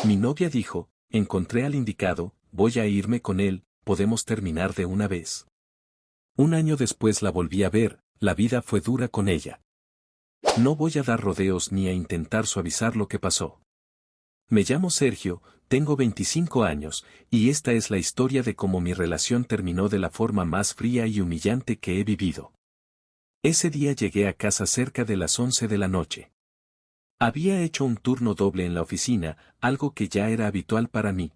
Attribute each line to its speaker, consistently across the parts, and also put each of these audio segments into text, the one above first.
Speaker 1: Mi novia dijo, encontré al indicado, voy a irme con él, podemos terminar de una vez. Un año después la volví a ver, la vida fue dura con ella. No voy a dar rodeos ni a intentar suavizar lo que pasó. Me llamo Sergio, tengo 25 años, y esta es la historia de cómo mi relación terminó de la forma más fría y humillante que he vivido. Ese día llegué a casa cerca de las 11 de la noche. Había hecho un turno doble en la oficina, algo que ya era habitual para mí.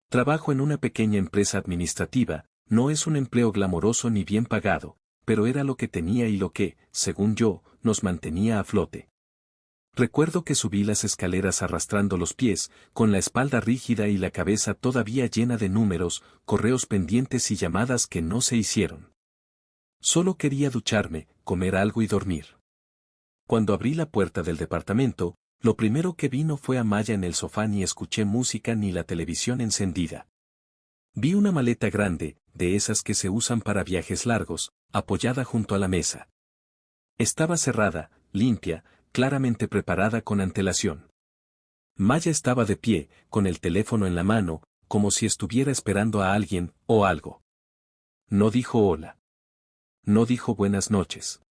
Speaker 1: Trabajo en una pequeña empresa administrativa, no es un empleo glamoroso ni bien pagado, pero era lo que tenía y lo que, según yo, nos mantenía a flote. Recuerdo que subí las escaleras arrastrando los pies, con la espalda rígida y la cabeza todavía llena de números, correos pendientes y llamadas que no se hicieron. Solo quería ducharme, comer algo y dormir. Cuando abrí la puerta del departamento, lo primero que vi no fue a Maya en el sofá ni escuché música ni la televisión encendida. Vi una maleta grande, de esas que se usan para viajes largos, apoyada junto a la mesa. Estaba cerrada, limpia, claramente preparada con antelación. Maya estaba de pie, con el teléfono en la mano, como si estuviera esperando a alguien, o algo. No dijo hola. No dijo buenas noches.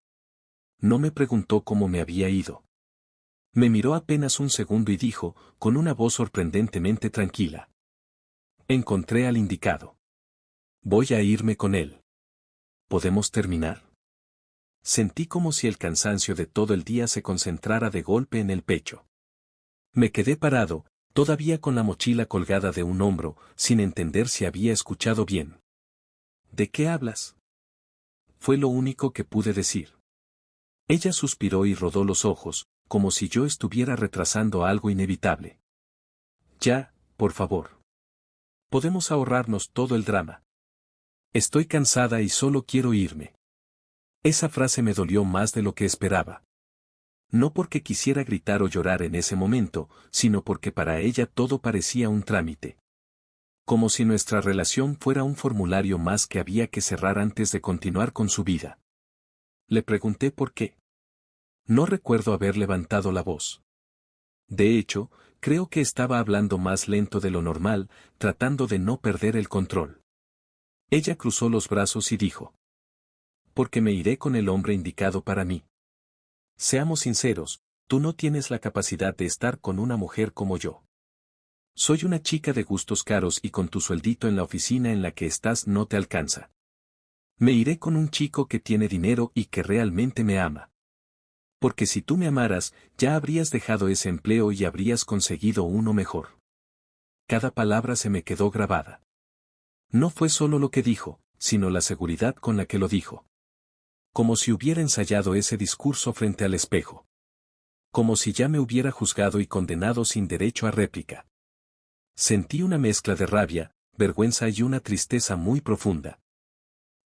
Speaker 1: No me preguntó cómo me había ido. Me miró apenas un segundo y dijo, con una voz sorprendentemente tranquila. Encontré al indicado. Voy a irme con él. ¿Podemos terminar? Sentí como si el cansancio de todo el día se concentrara de golpe en el pecho. Me quedé parado, todavía con la mochila colgada de un hombro, sin entender si había escuchado bien. ¿De qué hablas? Fue lo único que pude decir. Ella suspiró y rodó los ojos, como si yo estuviera retrasando algo inevitable. Ya, por favor. Podemos ahorrarnos todo el drama. Estoy cansada y solo quiero irme. Esa frase me dolió más de lo que esperaba. No porque quisiera gritar o llorar en ese momento, sino porque para ella todo parecía un trámite. Como si nuestra relación fuera un formulario más que había que cerrar antes de continuar con su vida. Le pregunté por qué. No recuerdo haber levantado la voz. De hecho, creo que estaba hablando más lento de lo normal, tratando de no perder el control. Ella cruzó los brazos y dijo: porque me iré con el hombre indicado para mí. Seamos sinceros, tú no tienes la capacidad de estar con una mujer como yo. Soy una chica de gustos caros y con tu sueldito en la oficina en la que estás no te alcanza. Me iré con un chico que tiene dinero y que realmente me ama. Porque si tú me amaras, ya habrías dejado ese empleo y habrías conseguido uno mejor. Cada palabra se me quedó grabada. No fue solo lo que dijo, sino la seguridad con la que lo dijo. Como si hubiera ensayado ese discurso frente al espejo. Como si ya me hubiera juzgado y condenado sin derecho a réplica. Sentí una mezcla de rabia, vergüenza y una tristeza muy profunda.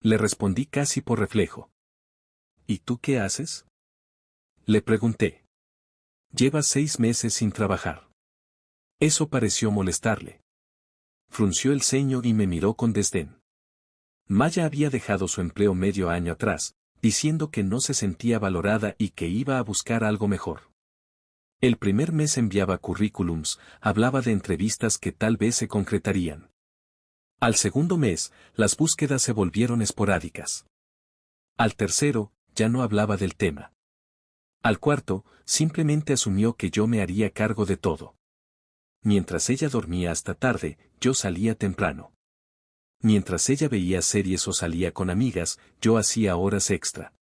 Speaker 1: Le respondí casi por reflejo. ¿Y tú qué haces? Le pregunté. Llevas 6 meses sin trabajar. Eso pareció molestarle. Frunció el ceño y me miró con desdén. Maya había dejado su empleo medio año atrás, diciendo que no se sentía valorada y que iba a buscar algo mejor. El primer mes enviaba currículums, hablaba de entrevistas que tal vez se concretarían. Al segundo mes, las búsquedas se volvieron esporádicas. Al tercero, ya no hablaba del tema. Al cuarto, simplemente asumió que yo me haría cargo de todo. Mientras ella dormía hasta tarde, yo salía temprano. Mientras ella veía series o salía con amigas, yo hacía horas extra.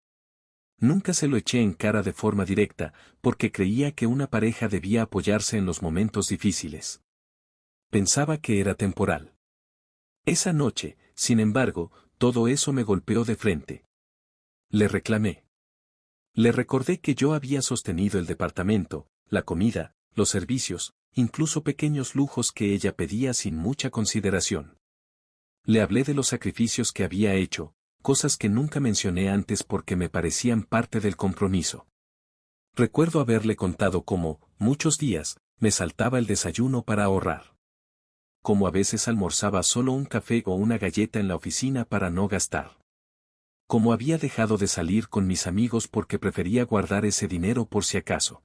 Speaker 1: Nunca se lo eché en cara de forma directa, porque creía que una pareja debía apoyarse en los momentos difíciles. Pensaba que era temporal. Esa noche, sin embargo, todo eso me golpeó de frente. Le reclamé. Le recordé que yo había sostenido el departamento, la comida, los servicios, incluso pequeños lujos que ella pedía sin mucha consideración. Le hablé de los sacrificios que había hecho, cosas que nunca mencioné antes porque me parecían parte del compromiso. Recuerdo haberle contado cómo, muchos días, me saltaba el desayuno para ahorrar. Como a veces almorzaba solo un café o una galleta en la oficina para no gastar. Como había dejado de salir con mis amigos porque prefería guardar ese dinero por si acaso.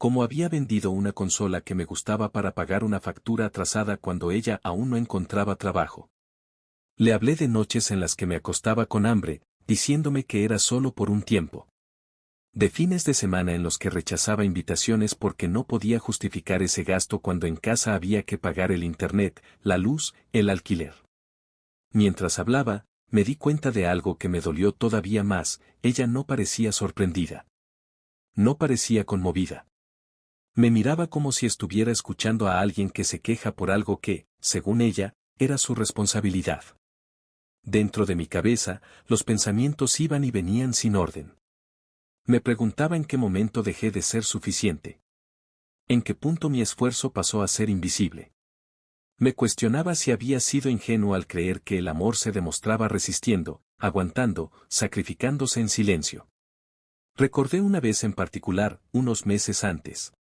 Speaker 1: Como había vendido una consola que me gustaba para pagar una factura atrasada cuando ella aún no encontraba trabajo. Le hablé de noches en las que me acostaba con hambre, diciéndome que era solo por un tiempo. De fines de semana en los que rechazaba invitaciones porque no podía justificar ese gasto cuando en casa había que pagar el internet, la luz, el alquiler. Mientras hablaba, me di cuenta de algo que me dolió todavía más, ella no parecía sorprendida. No parecía conmovida. Me miraba como si estuviera escuchando a alguien que se queja por algo que, según ella, era su responsabilidad. Dentro de mi cabeza, los pensamientos iban y venían sin orden. Me preguntaba en qué momento dejé de ser suficiente. En qué punto mi esfuerzo pasó a ser invisible. Me cuestionaba si había sido ingenuo al creer que el amor se demostraba resistiendo, aguantando, sacrificándose en silencio. Recordé una vez en particular, unos meses antes.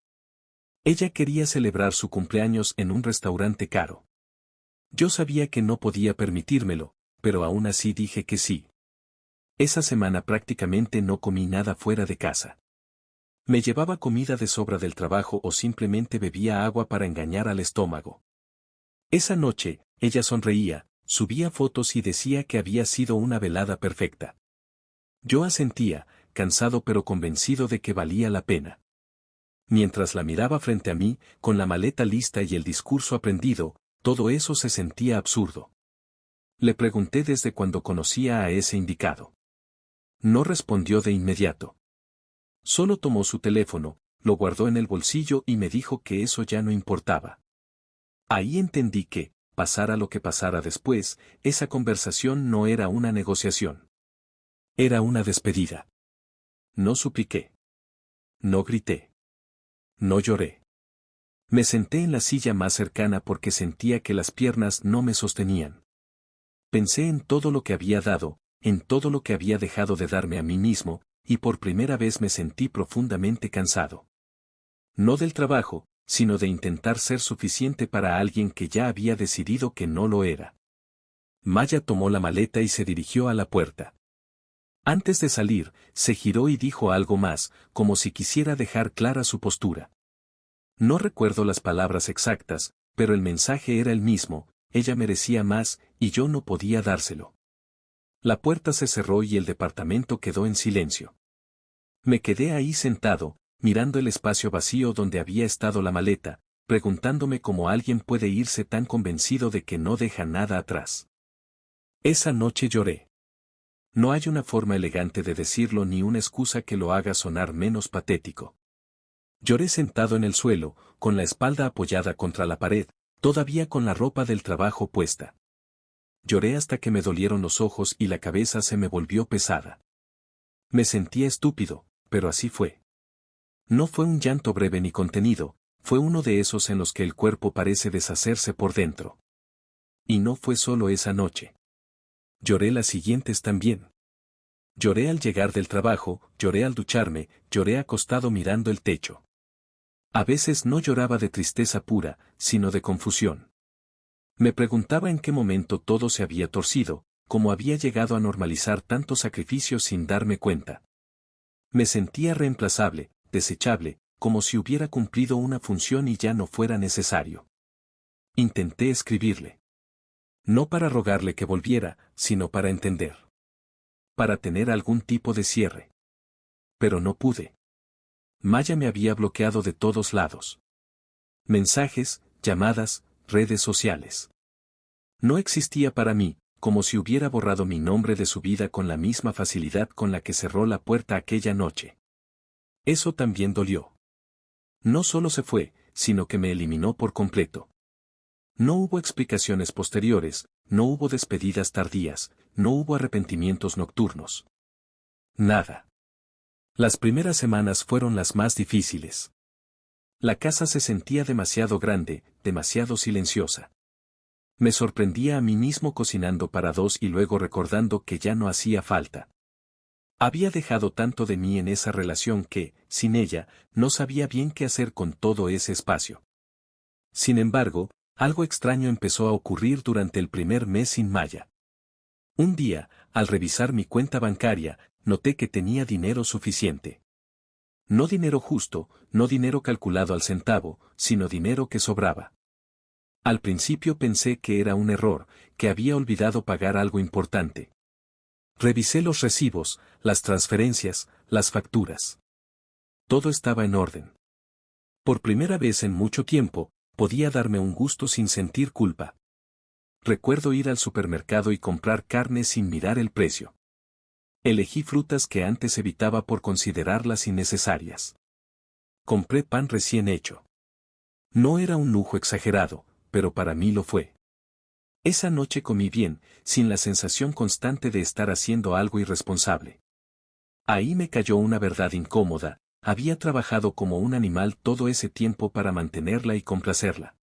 Speaker 1: Ella quería celebrar su cumpleaños en un restaurante caro. Yo sabía que no podía permitírmelo, pero aún así dije que sí. Esa semana prácticamente no comí nada fuera de casa. Me llevaba comida de sobra del trabajo o simplemente bebía agua para engañar al estómago. Esa noche, ella sonreía, subía fotos y decía que había sido una velada perfecta. Yo asentía, cansado pero convencido de que valía la pena. Mientras la miraba frente a mí, con la maleta lista y el discurso aprendido, todo eso se sentía absurdo. Le pregunté desde cuando conocía a ese indicado. No respondió de inmediato. Solo tomó su teléfono, lo guardó en el bolsillo y me dijo que eso ya no importaba. Ahí entendí que, pasara lo que pasara después, esa conversación no era una negociación. Era una despedida. No supliqué. No grité. No lloré. Me senté en la silla más cercana porque sentía que las piernas no me sostenían. Pensé en todo lo que había dado, en todo lo que había dejado de darme a mí mismo, y por primera vez me sentí profundamente cansado. No del trabajo, sino de intentar ser suficiente para alguien que ya había decidido que no lo era. Maya tomó la maleta y se dirigió a la puerta. Antes de salir, se giró y dijo algo más, como si quisiera dejar clara su postura. No recuerdo las palabras exactas, pero el mensaje era el mismo, ella merecía más, y yo no podía dárselo. La puerta se cerró y el departamento quedó en silencio. Me quedé ahí sentado, mirando el espacio vacío donde había estado la maleta, preguntándome cómo alguien puede irse tan convencido de que no deja nada atrás. Esa noche lloré. No hay una forma elegante de decirlo ni una excusa que lo haga sonar menos patético. Lloré sentado en el suelo, con la espalda apoyada contra la pared, todavía con la ropa del trabajo puesta. Lloré hasta que me dolieron los ojos y la cabeza se me volvió pesada. Me sentía estúpido, pero así fue. No fue un llanto breve ni contenido, fue uno de esos en los que el cuerpo parece deshacerse por dentro. Y no fue solo esa noche. Lloré las siguientes también. Lloré al llegar del trabajo, lloré al ducharme, lloré acostado mirando el techo. A veces no lloraba de tristeza pura, sino de confusión. Me preguntaba en qué momento todo se había torcido, cómo había llegado a normalizar tantos sacrificios sin darme cuenta. Me sentía reemplazable, desechable, como si hubiera cumplido una función y ya no fuera necesario. Intenté escribirle. No para rogarle que volviera, sino para entender. Para tener algún tipo de cierre. Pero no pude. Maya me había bloqueado de todos lados. Mensajes, llamadas, redes sociales. No existía para mí, como si hubiera borrado mi nombre de su vida con la misma facilidad con la que cerró la puerta aquella noche. Eso también dolió. No solo se fue, sino que me eliminó por completo. No hubo explicaciones posteriores, no hubo despedidas tardías, no hubo arrepentimientos nocturnos. Nada. Las primeras semanas fueron las más difíciles. La casa se sentía demasiado grande, demasiado silenciosa. Me sorprendía a mí mismo cocinando para dos y luego recordando que ya no hacía falta. Había dejado tanto de mí en esa relación que, sin ella, no sabía bien qué hacer con todo ese espacio. Sin embargo, algo extraño empezó a ocurrir durante el primer mes sin Maya. Un día, al revisar mi cuenta bancaria, noté que tenía dinero suficiente. No dinero justo, no dinero calculado al centavo, sino dinero que sobraba. Al principio pensé que era un error, que había olvidado pagar algo importante. Revisé los recibos, las transferencias, las facturas. Todo estaba en orden. Por primera vez en mucho tiempo, podía darme un gusto sin sentir culpa. Recuerdo ir al supermercado y comprar carne sin mirar el precio. Elegí frutas que antes evitaba por considerarlas innecesarias. Compré pan recién hecho. No era un lujo exagerado, pero para mí lo fue. Esa noche comí bien, sin la sensación constante de estar haciendo algo irresponsable. Ahí me cayó una verdad incómoda: había trabajado como un animal todo ese tiempo para mantenerla y complacerla.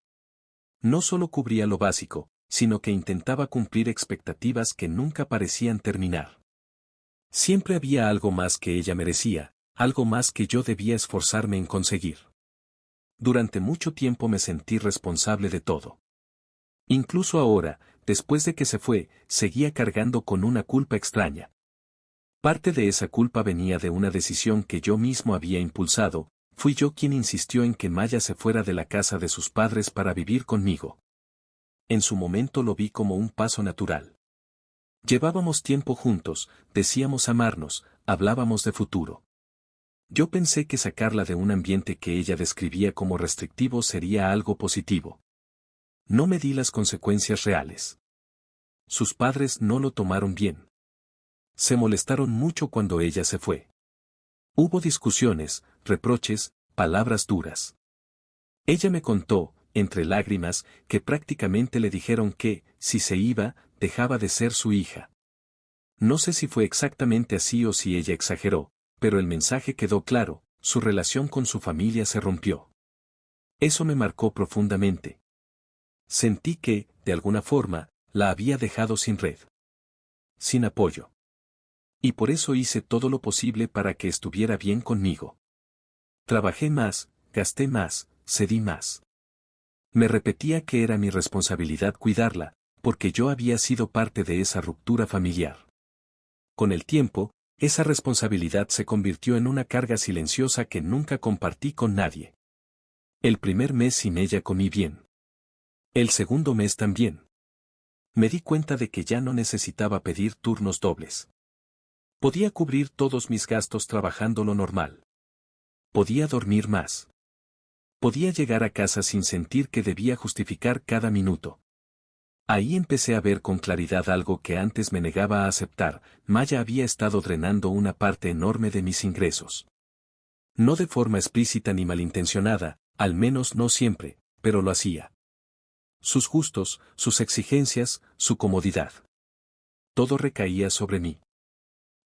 Speaker 1: No solo cubría lo básico, sino que intentaba cumplir expectativas que nunca parecían terminar. Siempre había algo más que ella merecía, algo más que yo debía esforzarme en conseguir. Durante mucho tiempo me sentí responsable de todo. Incluso ahora, después de que se fue, seguía cargando con una culpa extraña. Parte de esa culpa venía de una decisión que yo mismo había impulsado. Fui yo quien insistió en que Maya se fuera de la casa de sus padres para vivir conmigo. En su momento lo vi como un paso natural. Llevábamos tiempo juntos, decíamos amarnos, hablábamos de futuro. Yo pensé que sacarla de un ambiente que ella describía como restrictivo sería algo positivo. No medí las consecuencias reales. Sus padres no lo tomaron bien. Se molestaron mucho cuando ella se fue. Hubo discusiones, reproches, palabras duras. Ella me contó, entre lágrimas, que prácticamente le dijeron que, si se iba, dejaba de ser su hija. No sé si fue exactamente así o si ella exageró, pero el mensaje quedó claro: su relación con su familia se rompió. Eso me marcó profundamente. Sentí que, de alguna forma, la había dejado sin red. Sin apoyo. Y por eso hice todo lo posible para que estuviera bien conmigo. Trabajé más, gasté más, cedí más. Me repetía que era mi responsabilidad cuidarla, porque yo había sido parte de esa ruptura familiar. Con el tiempo, esa responsabilidad se convirtió en una carga silenciosa que nunca compartí con nadie. El primer mes sin ella comí bien. El segundo mes también. Me di cuenta de que ya no necesitaba pedir turnos dobles. Podía cubrir todos mis gastos trabajando lo normal. Podía dormir más. Podía llegar a casa sin sentir que debía justificar cada minuto. Ahí empecé a ver con claridad algo que antes me negaba a aceptar: Maya había estado drenando una parte enorme de mis ingresos. No de forma explícita ni malintencionada, al menos no siempre, pero lo hacía. Sus gustos, sus exigencias, su comodidad. Todo recaía sobre mí.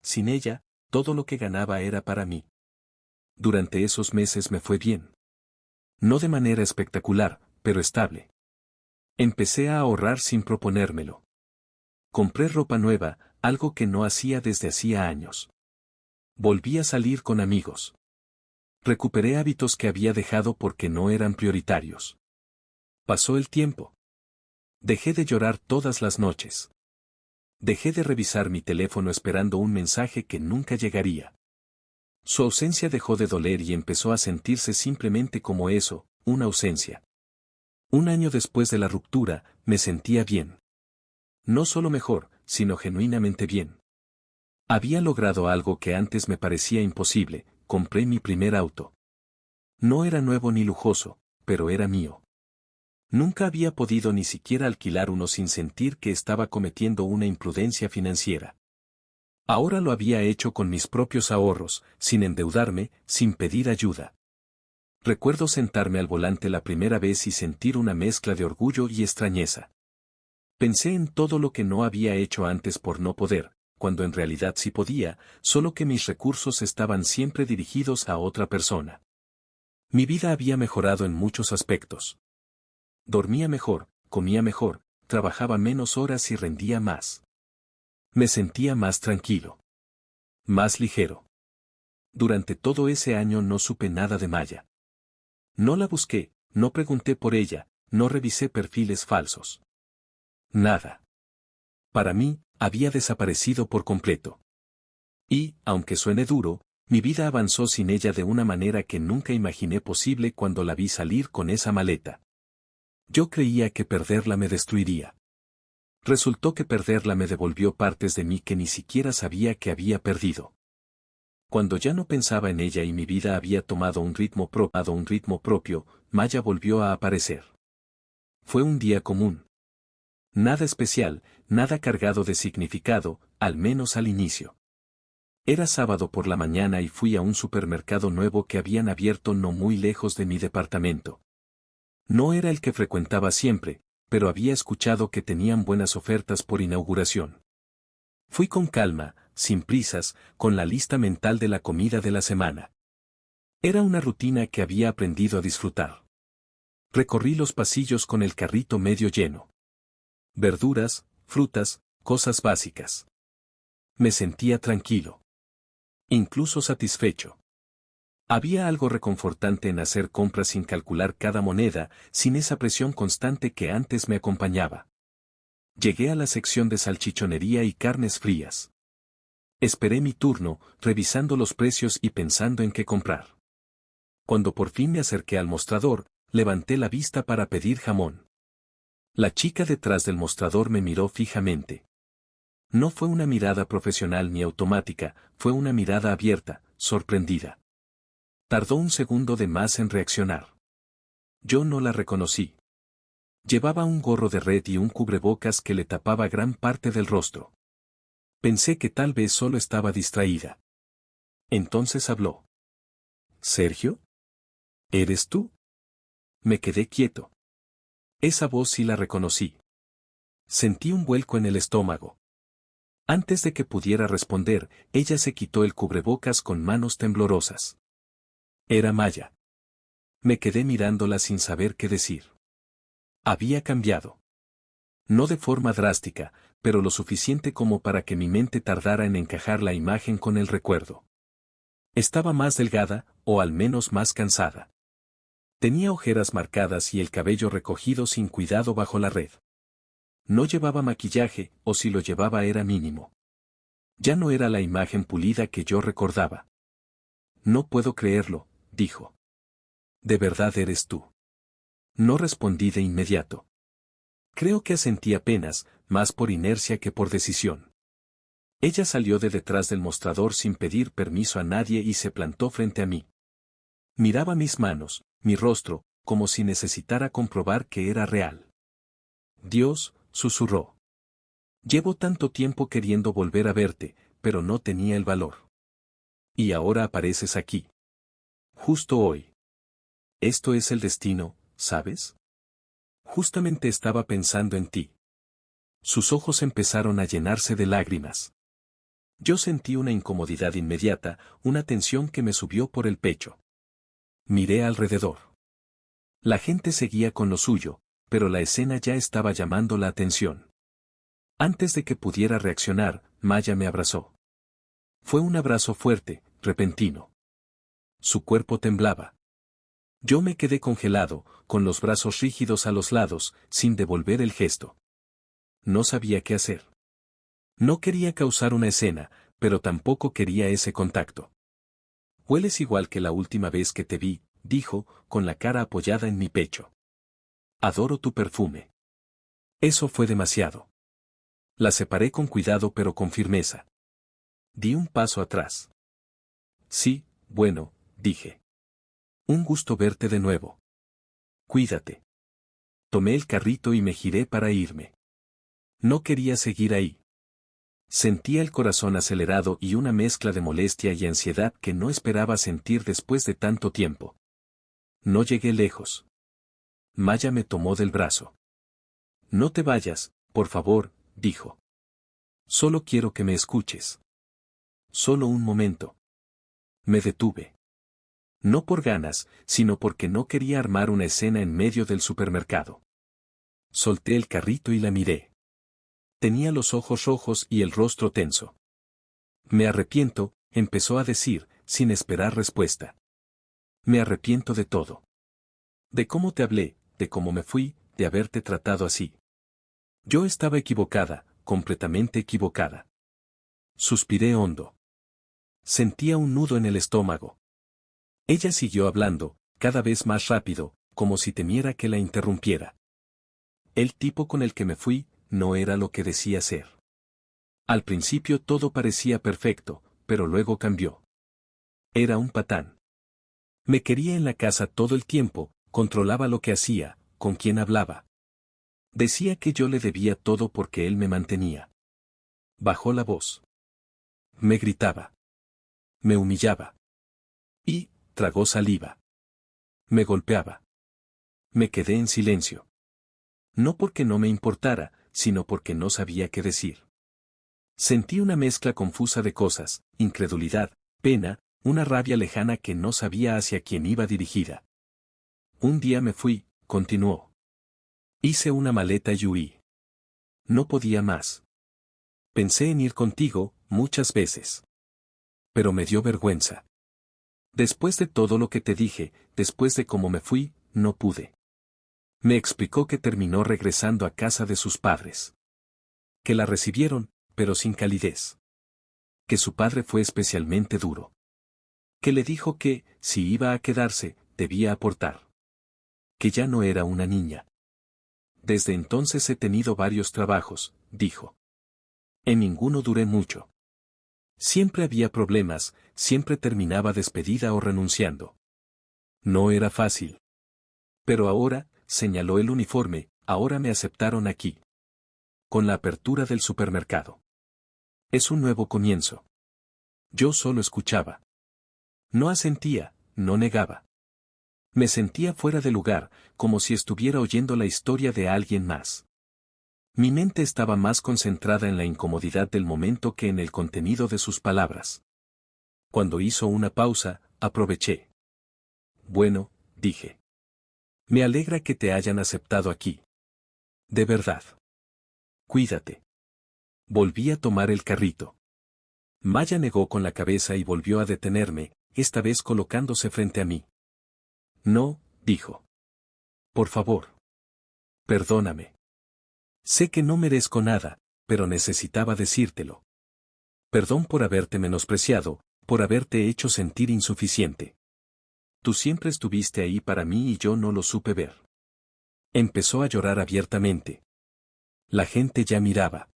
Speaker 1: Sin ella, todo lo que ganaba era para mí. Durante esos meses me fue bien. No de manera espectacular, pero estable. Empecé a ahorrar sin proponérmelo. Compré ropa nueva, algo que no hacía desde hacía años. Volví a salir con amigos. Recuperé hábitos que había dejado porque no eran prioritarios. Pasó el tiempo. Dejé de llorar todas las noches. Dejé de revisar mi teléfono esperando un mensaje que nunca llegaría. Su ausencia dejó de doler y empezó a sentirse simplemente como eso, una ausencia. Un año después de la ruptura, me sentía bien. No solo mejor, sino genuinamente bien. Había logrado algo que antes me parecía imposible: compré mi primer auto. No era nuevo ni lujoso, pero era mío. Nunca había podido ni siquiera alquilar uno sin sentir que estaba cometiendo una imprudencia financiera. Ahora lo había hecho con mis propios ahorros, sin endeudarme, sin pedir ayuda. Recuerdo sentarme al volante la primera vez y sentir una mezcla de orgullo y extrañeza. Pensé en todo lo que no había hecho antes por no poder, cuando en realidad sí podía, solo que mis recursos estaban siempre dirigidos a otra persona. Mi vida había mejorado en muchos aspectos. Dormía mejor, comía mejor, trabajaba menos horas y rendía más. Me sentía más tranquilo. Más ligero. Durante todo ese año no supe nada de Maya. No la busqué, no pregunté por ella, no revisé perfiles falsos. Nada. Para mí, había desaparecido por completo. Y, aunque suene duro, Mi vida avanzó sin ella de una manera que nunca imaginé posible cuando la vi salir con esa maleta. Yo creía que perderla me destruiría. Resultó que perderla me devolvió partes de mí que ni siquiera sabía que había perdido. Cuando ya no pensaba en ella y mi vida había tomado un ritmo propio, Maya volvió a aparecer. Fue un día común. Nada especial, nada cargado de significado, al menos al inicio. Era sábado por la mañana y fui a un supermercado nuevo que habían abierto no muy lejos de mi departamento. No era el que frecuentaba siempre, pero había escuchado que tenían buenas ofertas por inauguración. Fui con calma, sin prisas, con la lista mental de la comida de la semana. Era una rutina que había aprendido a disfrutar. Recorrí los pasillos con el carrito medio lleno. Verduras, frutas, cosas básicas. Me sentía tranquilo. Incluso satisfecho. Había algo reconfortante en hacer compras sin calcular cada moneda, sin esa presión constante que antes me acompañaba. Llegué a la sección de salchichonería y carnes frías. Esperé mi turno, revisando los precios y pensando en qué comprar. Cuando por fin me acerqué al mostrador, levanté la vista para pedir jamón. La chica detrás del mostrador me miró fijamente. No fue una mirada profesional ni automática, fue una mirada abierta, sorprendida. Tardó un segundo de más en reaccionar. Yo no la reconocí. Llevaba un gorro de red y un cubrebocas que le tapaba gran parte del rostro. Pensé que tal vez solo estaba distraída. Entonces habló. ¿Sergio? ¿Eres tú? Me quedé quieto. Esa voz sí la reconocí. Sentí un vuelco en el estómago. Antes de que pudiera responder, ella se quitó el cubrebocas con manos temblorosas. Era Maya. Me quedé mirándola sin saber qué decir. Había cambiado. No de forma drástica, pero lo suficiente como para que mi mente tardara en encajar la imagen con el recuerdo. Estaba más delgada, o al menos más cansada. Tenía ojeras marcadas y el cabello recogido sin cuidado bajo la red. No llevaba maquillaje, o si lo llevaba era mínimo. Ya no era la imagen pulida que yo recordaba. No puedo creerlo, dijo. ¿De verdad eres tú? No respondí de inmediato. Creo que asentí apenas, más por inercia que por decisión. Ella salió de detrás del mostrador sin pedir permiso a nadie y se plantó frente a mí. Miraba mis manos, mi rostro, como si necesitara comprobar que era real. Dios, susurró. Llevo tanto tiempo queriendo volver a verte, pero no tenía el valor. Y ahora apareces aquí. Justo hoy. Esto es el destino, ¿sabes? Justamente estaba pensando en ti. Sus ojos empezaron a llenarse de lágrimas. Yo sentí una incomodidad inmediata, una tensión que me subió por el pecho. Miré alrededor. La gente seguía con lo suyo, pero la escena ya estaba llamando la atención. Antes de que pudiera reaccionar, Maya me abrazó. Fue un abrazo fuerte, repentino. Su cuerpo temblaba. Yo me quedé congelado, con los brazos rígidos a los lados, sin devolver el gesto. No sabía qué hacer. No quería causar una escena, pero tampoco quería ese contacto. Hueles igual que la última vez que te vi, dijo, con la cara apoyada en mi pecho. Adoro tu perfume. Eso fue demasiado. La separé con cuidado pero con firmeza. Di un paso atrás. Sí, bueno, dije. Un gusto verte de nuevo. Cuídate. Tomé el carrito y me giré para irme. No quería seguir ahí. Sentía el corazón acelerado y una mezcla de molestia y ansiedad que no esperaba sentir después de tanto tiempo. No llegué lejos. Maya me tomó del brazo. No te vayas, por favor, dijo. Solo quiero que me escuches. Solo un momento. Me detuve. No por ganas, sino porque no quería armar una escena en medio del supermercado. Solté el carrito y la miré. Tenía los ojos rojos y el rostro tenso. Me arrepiento, empezó a decir, sin esperar respuesta. Me arrepiento de todo. De cómo te hablé, de cómo me fui, de haberte tratado así. Yo estaba equivocada, completamente equivocada. Suspiré hondo. Sentía un nudo en el estómago. Ella siguió hablando, cada vez más rápido, como si temiera que la interrumpiera. El tipo con el que me fui, no era lo que decía ser. Al principio todo parecía perfecto, pero luego cambió. Era un patán. Me quería en la casa todo el tiempo, controlaba lo que hacía, con quién hablaba. Decía que yo le debía todo porque él me mantenía. Bajó la voz. Me gritaba. Me humillaba. Y, tragó saliva. Me golpeaba. Me quedé en silencio. No porque no me importara, sino porque no sabía qué decir. Sentí una mezcla confusa de cosas, incredulidad, pena, una rabia lejana que no sabía hacia quién iba dirigida. Un día me fui, continuó. Hice una maleta y huí. No podía más. Pensé en ir contigo, muchas veces. Pero me dio vergüenza. Después de todo lo que te dije, después de cómo me fui, no pude. Me explicó que terminó regresando a casa de sus padres. Que la recibieron, pero sin calidez. Que su padre fue especialmente duro. Que le dijo que, si iba a quedarse, debía aportar. Que ya no era una niña. Desde entonces he tenido varios trabajos, dijo. En ninguno duré mucho. Siempre había problemas, siempre terminaba despedida o renunciando. No era fácil. Pero ahora, señaló el uniforme, ahora me aceptaron aquí. Con la apertura del supermercado. Es un nuevo comienzo. Yo solo escuchaba. No asentía, no negaba. Me sentía fuera de lugar, como si estuviera oyendo la historia de alguien más. Mi mente estaba más concentrada en la incomodidad del momento que en el contenido de sus palabras. Cuando hizo una pausa, aproveché. Bueno, dije. Me alegra que te hayan aceptado aquí. De verdad. Cuídate. Volví a tomar el carrito. Maya negó con la cabeza y volvió a detenerme, esta vez colocándose frente a mí. No, dijo. Por favor. Perdóname. Sé que no merezco nada, pero necesitaba decírtelo. Perdón por haberte menospreciado, por haberte hecho sentir insuficiente. Tú siempre estuviste ahí para mí y yo no lo supe ver. Empezó a llorar abiertamente. La gente ya miraba.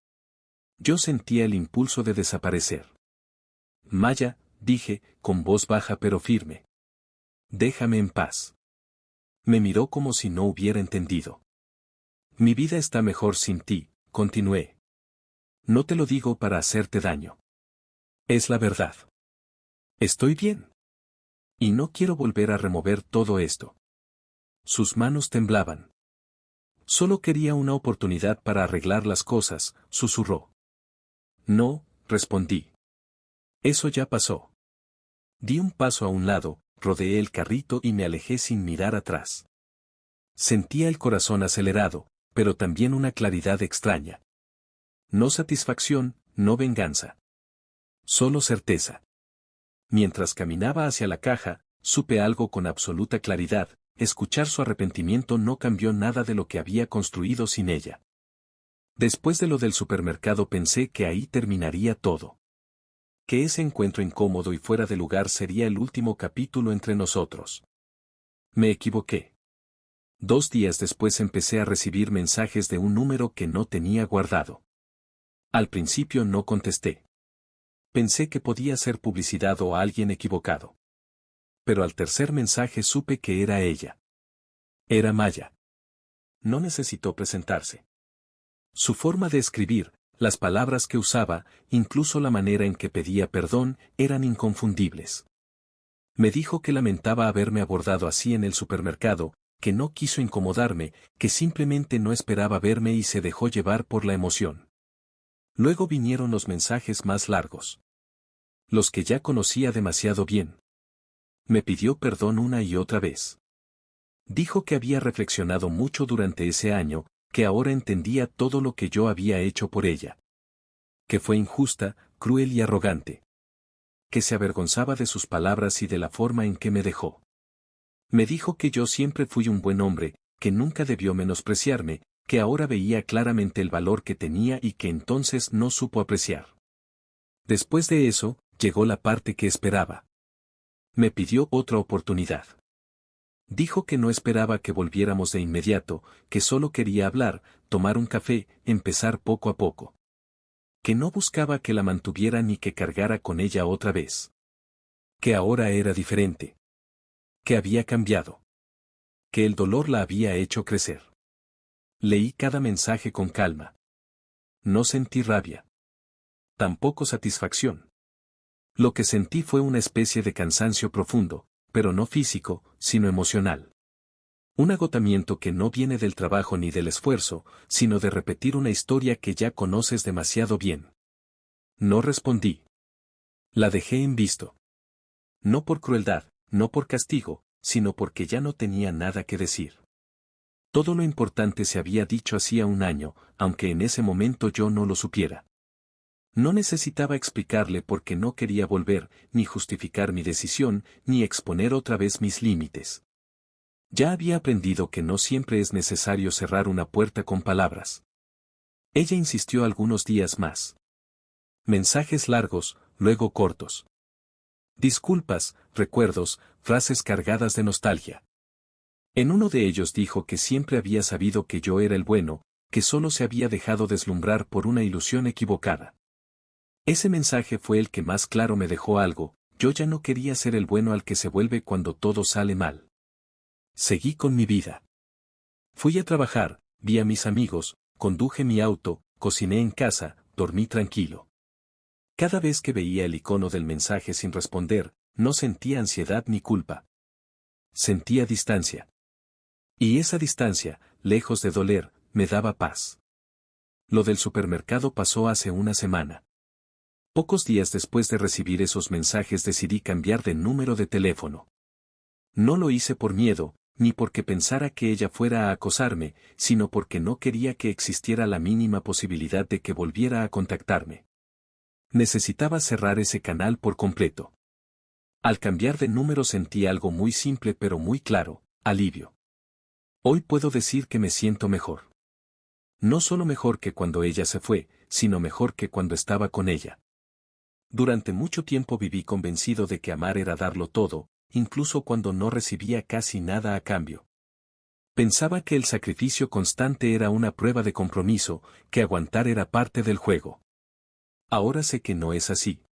Speaker 1: Yo sentía el impulso de desaparecer. Maya, dije, con voz baja pero firme. Déjame en paz. Me miró como si no hubiera entendido. Mi vida está mejor sin ti, continué. No te lo digo para hacerte daño. Es la verdad. Estoy bien. Y no quiero volver a remover todo esto. Sus manos temblaban. Solo quería una oportunidad para arreglar las cosas, susurró. No, respondí. Eso ya pasó. Di un paso a un lado, rodeé el carrito y me alejé sin mirar atrás. Sentía el corazón acelerado, pero también una claridad extraña. No satisfacción, no venganza. Solo certeza. Mientras caminaba hacia la caja, supe algo con absoluta claridad, escuchar su arrepentimiento no cambió nada de lo que había construido sin ella. Después de lo del supermercado pensé que ahí terminaría todo. Que ese encuentro incómodo y fuera de lugar sería el último capítulo entre nosotros. Me equivoqué. 2 días después empecé a recibir mensajes de un número que no tenía guardado. Al principio no contesté. Pensé que podía ser publicidad o alguien equivocado. Pero al tercer mensaje supe que era ella. Era Maya. No necesitó presentarse. Su forma de escribir, las palabras que usaba, incluso la manera en que pedía perdón, eran inconfundibles. Me dijo que lamentaba haberme abordado así en el supermercado, que no quiso incomodarme, que simplemente no esperaba verme y se dejó llevar por la emoción. Luego vinieron los mensajes más largos. Los que ya conocía demasiado bien. Me pidió perdón una y otra vez. Dijo que había reflexionado mucho durante ese año, que ahora entendía todo lo que yo había hecho por ella. Que fue injusta, cruel y arrogante. Que se avergonzaba de sus palabras y de la forma en que me dejó. Me dijo que yo siempre fui un buen hombre, que nunca debió menospreciarme, que ahora veía claramente el valor que tenía y que entonces no supo apreciar. Después de eso, llegó la parte que esperaba. Me pidió otra oportunidad. Dijo que no esperaba que volviéramos de inmediato, que solo quería hablar, tomar un café, empezar poco a poco. Que no buscaba que la mantuviera ni que cargara con ella otra vez. Que ahora era diferente. Que había cambiado. Que el dolor la había hecho crecer. Leí cada mensaje con calma. No sentí rabia. Tampoco satisfacción. Lo que sentí fue una especie de cansancio profundo, pero no físico, sino emocional. Un agotamiento que no viene del trabajo ni del esfuerzo, sino de repetir una historia que ya conoces demasiado bien. No respondí. La dejé en visto. No por crueldad, no por castigo, sino porque ya no tenía nada que decir. Todo lo importante se había dicho hacía un año, aunque en ese momento yo no lo supiera. No necesitaba explicarle por qué no quería volver, ni justificar mi decisión, ni exponer otra vez mis límites. Ya había aprendido que no siempre es necesario cerrar una puerta con palabras. Ella insistió algunos días más. Mensajes largos, luego cortos. Disculpas, recuerdos, frases cargadas de nostalgia. En uno de ellos dijo que siempre había sabido que yo era el bueno, que solo se había dejado deslumbrar por una ilusión equivocada. Ese mensaje fue el que más claro me dejó algo: yo ya no quería ser el bueno al que se vuelve cuando todo sale mal. Seguí con mi vida. Fui a trabajar, vi a mis amigos, conduje mi auto, cociné en casa, dormí tranquilo. Cada vez que veía el icono del mensaje sin responder, no sentía ansiedad ni culpa. Sentía distancia. Y esa distancia, lejos de doler, me daba paz. Lo del supermercado pasó hace una semana. Pocos días después de recibir esos mensajes decidí cambiar de número de teléfono. No lo hice por miedo, ni porque pensara que ella fuera a acosarme, sino porque no quería que existiera la mínima posibilidad de que volviera a contactarme. Necesitaba cerrar ese canal por completo. Al cambiar de número sentí algo muy simple pero muy claro: alivio. Hoy puedo decir que me siento mejor. No solo mejor que cuando ella se fue, sino mejor que cuando estaba con ella. Durante mucho tiempo viví convencido de que amar era darlo todo, incluso cuando no recibía casi nada a cambio. Pensaba que el sacrificio constante era una prueba de compromiso, que aguantar era parte del juego. Ahora sé que no es así.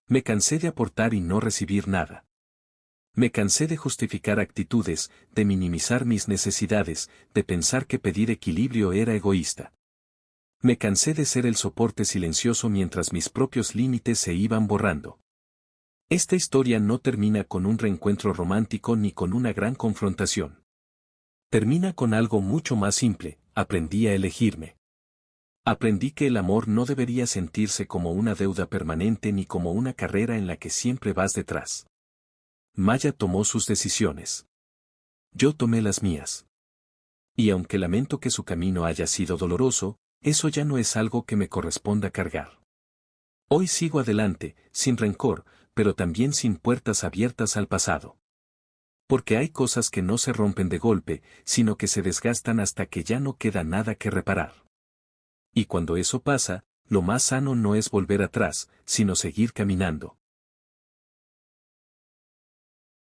Speaker 1: Me cansé de aportar y no recibir nada. Me cansé de justificar actitudes, de minimizar mis necesidades, de pensar que pedir equilibrio era egoísta. Me cansé de ser el soporte silencioso mientras mis propios límites se iban borrando. Esta historia no termina con un reencuentro romántico ni con una gran confrontación. Termina con algo mucho más simple: aprendí a elegirme. Aprendí que el amor no debería sentirse como una deuda permanente ni como una carrera en la que siempre vas detrás. Maya tomó sus decisiones. Yo tomé las mías. Y aunque lamento que su camino haya sido doloroso, eso ya no es algo que me corresponda cargar. Hoy sigo adelante, sin rencor, pero también sin puertas abiertas al pasado. Porque hay cosas que no se rompen de golpe, sino que se desgastan hasta que ya no queda nada que reparar. Y cuando eso pasa, lo más sano no es volver atrás, sino seguir caminando.